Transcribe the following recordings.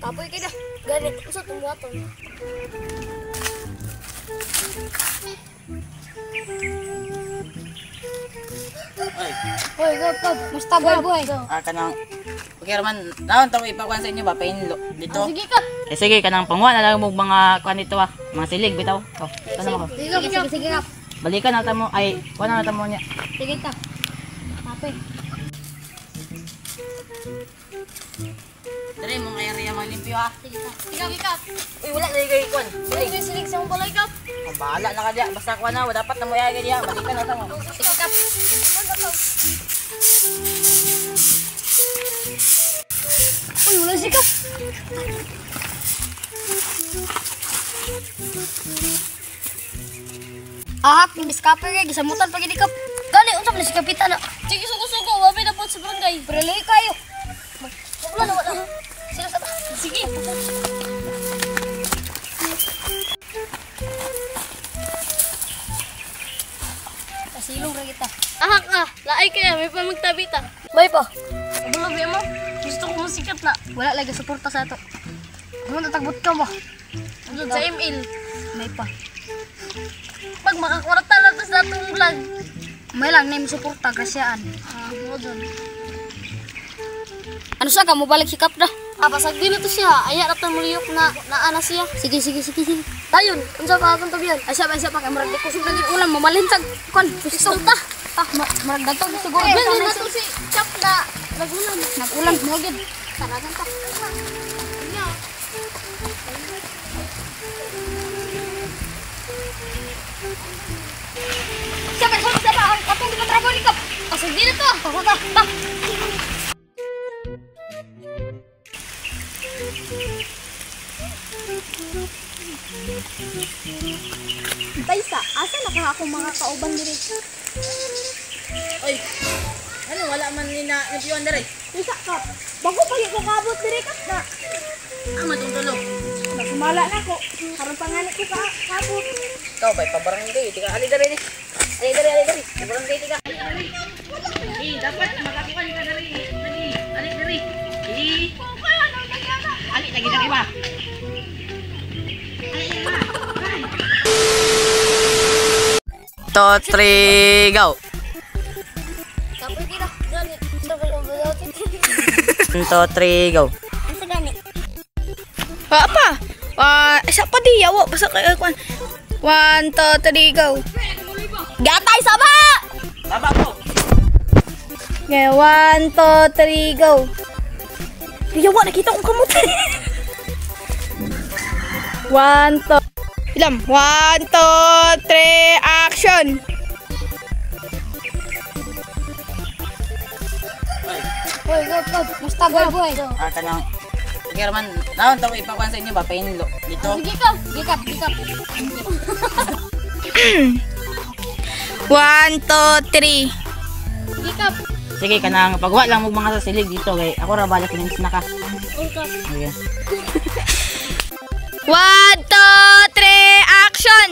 Kapoy ka na. Ganit. Usap ang buhaton. Hoy, gab. Musta boy? Kanang okay raman. Naon to ipakuan sa inyo ba painlo dito. Sige ka. Sige kanang pangwa na lang mo mga kuan dito mga silig bitaw. Oh, tanong mo. Sige ka. Balikan na mo ay kuan na mo niya. Sige ta. Kapoy. Dere mo kay area maglimpyo ha. Sige ta. Sige ka. Uy wala na kay kuan. Silig sa mong balay ka. Bahala na ka diya basta kuan na dapat na mo iya diya. Balikan na mo. Sige ka. Uy, wala sikap. Ahak, yung diskaper kaya gisamutan pag inikap. Gali, unsa man si kapitan na. Sige, sugo-sugo, wabi na po sa barangay. Prelay kayo. Wala. Sila sa sige. Kasilong ra kita. Ahak ka, laay kaya, may pamagtabita. May pa. Abulog mo, gusto ko musikat na. Wala lagi suporta sa ato. Ano natagbot ka mo? Doon sa email. May pa. Pag makakwarta na ito sa atong vlog. May lang name suporta kasyaan. Mo doon. Ano sa ka mo balik sikap na? Pasag din ito siya, ayan at muliyok na naana siya. Sige. Dayon, unsa pa akong tabihan? Ay siya pa kamera di ko sugdan ulam mamalintag. Kon, gusto ta. Marag dagtog siguro. Yan na to si Chap na nagulan. Nag-ulam mo gid. Taragan ta. Siapa ang kapong di matrabaho ni kap. Pasag din ito. Ta. Baysa, asa na akong mga kauban diri? Oy. Ano wala man ni na nipiwan dere. Isa ka. Bago pa ko kabot diri ka na. Matutulog. Nagmala na ko. Karon panganit ko kabot. Ikaw ba'y pabarangay, tika ali dere ni. Ali dere. Pabarangay tika. Dapat makakuan ka dere. Ali dere. Ali lagi dere ba? To 3 go. Kapoy kita. Gani. To 3 go. Unsa gani? Apa? Isa pa di yawo basta kay kuan. 1 2 3 go. Gatay sama. Baba ko. Okay, 1 2 3 go. Yawa nakita ko kamot. 1 2 Ilam, 1 2 3 action. Hoy, gab. Musta boy? Kanang okay raman. Naon to ipakuan sa inyo ba painlo dito. Sige ka. 1 2 3. Sige ka. Sige kanang pagwa lang mo mga sa silig dito kay ako ra balik lens na ka. Okay. 1 2 3 action.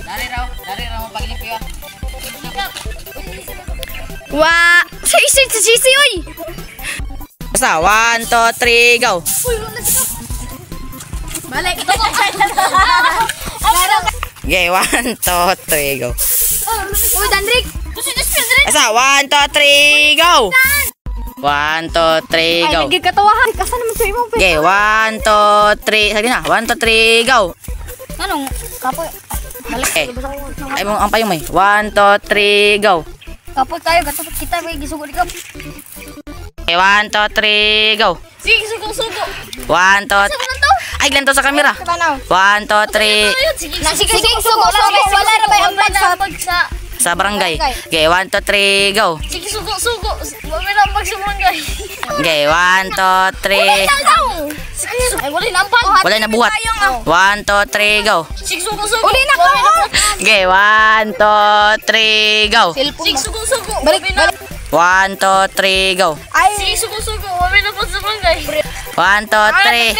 Dari raw mo paglimpyo. Sisi oy. Basta 1 2 3 go. Balik. Okay, 1 2 3 go. Uy, Dandrik. Basta 1 2 3 go. 1 2 3 go. Ay, katawahan. Kasa naman sa imong Okay, 1 2 3. Sige na. 1 2 3 go. Anong kapoy? Balik. Okay. Ay mo ang payong may. 1 2 3 go. Kapoy tayo gatapot kita may gisugo di ka. Okay, 1 2 3 go. Sige, sugo. 1 2. Ay, ganito sa camera. 1 2 3 Sige, sugo. Wala ra may upload sa barangay. Okay, 1 2 3 go. Sige, sugo. Wala na pagsumangay. Okay, 1 2 3. Ay, wala na ampag. Wala na buhat. 1 2 3 go. Sige, sugo. Uli na ko. Okay, 1 2 3 go. Sige, sugo. Balik. 1 2 3 go. Sige, sugo. Wala na pagsumangay. 1 2 3.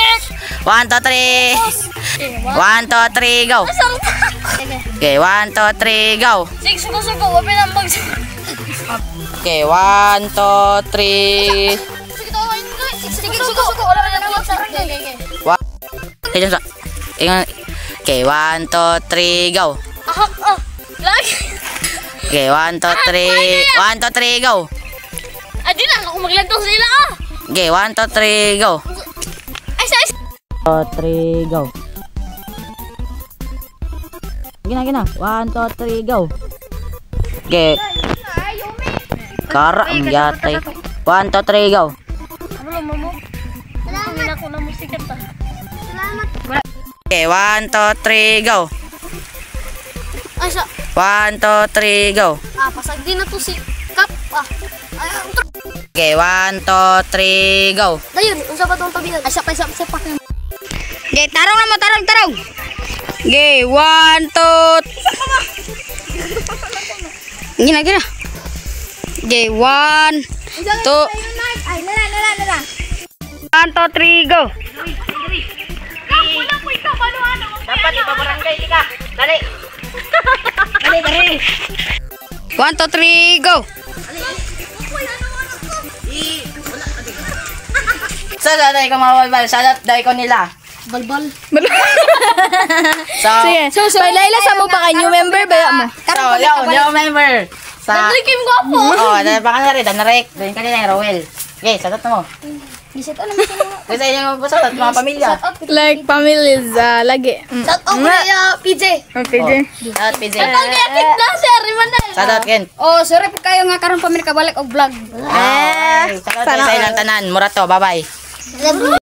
1 2 3. 1 2 3 go. Okay, 1 2 3 go. Sige, sugo. Wala na pagsumangay. Okay, 1, 2, 3. Sige, suko. Wala na lang sa barangay. Okay, dyan sa. Okay, 1, 2, 3, go. Lagi. Okay, 1, 2, 3. 1, 2, 3, go. Adi na ako maglantong sila Okay, 1, 2, 3, go. Ay, 2, 3, go. Gina. 1, 2, 3, go. Okay. Kara, ang yatay. 1, 2, 3, go. Ano mo? Salamat. Ako na musika pa. Salamat. Okay, 1, 2, 3, go. Ay, 1, 2, 3, go. pasag din na to si Kap. Ay, Okay, 1, 2, 3, go. dayon, unsa ba tong tabi? Ay, siya pa. Okay, tarong na mo, tarong. Okay, 1, 2. Gina. Okay, 1, 2. Ay, lala. 1, 2, 3, go. Dapat ito barangay ka. Dali. 1, 2, 3, go. Sada dahil ko mawawal. Sada dahil ko nila. Balbal. So, Sige, pailaila sa mo pa kay new member ba mo? yo member. Sa Kim ko po. dahil pa ka na rin. Danarek. Dahil ka nila Rowel. Okay, sagot mo. Giset ano mo sila? Kasi yung sagot, mga pamilya. Like families lagi. Shout out ko na PJ. Okay. Sagot, PJ. na sir, Rimanel. Sagot, Ken. Oh, sorry po kayo nga karon pa mi kabalik og vlog. Sagot sa ilang tanan. Murato, bye-bye.